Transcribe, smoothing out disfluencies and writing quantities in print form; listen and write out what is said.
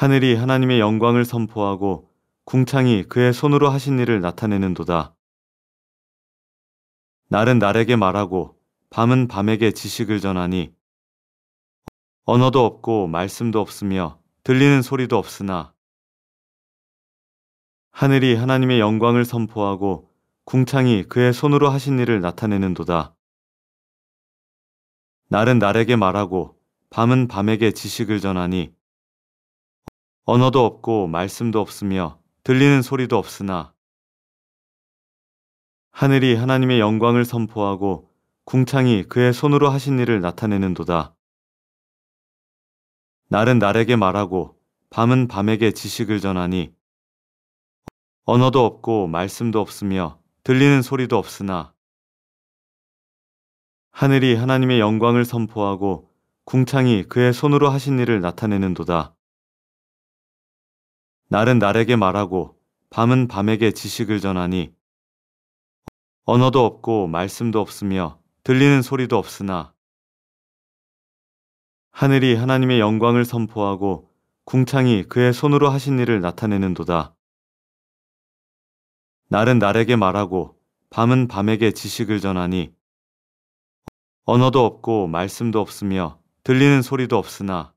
하늘이 하나님의 영광을 선포하고 궁창이 그의 손으로 하신 일을 나타내는도다. 날은 날에게 말하고 밤은 밤에게 지식을 전하니 언어도 없고 말씀도 없으며 들리는 소리도 없으나 하늘이 하나님의 영광을 선포하고 궁창이 그의 손으로 하신 일을 나타내는도다. 날은 날에게 말하고 밤은 밤에게 지식을 전하니 언어도 없고 말씀도 없으며 들리는 소리도 없으나 하늘이 하나님의 영광을 선포하고 궁창이 그의 손으로 하신 일을 나타내는도다. 날은 날에게 말하고 밤은 밤에게 지식을 전하니 언어도 없고 말씀도 없으며 들리는 소리도 없으나 하늘이 하나님의 영광을 선포하고 궁창이 그의 손으로 하신 일을 나타내는도다. 날은 날에게 말하고 밤은 밤에게 지식을 전하니 언어도 없고 말씀도 없으며 들리는 소리도 없으나 하늘이 하나님의 영광을 선포하고 궁창이 그의 손으로 하신 일을 나타내는도다. 날은 날에게 말하고 밤은 밤에게 지식을 전하니 언어도 없고 말씀도 없으며 들리는 소리도 없으나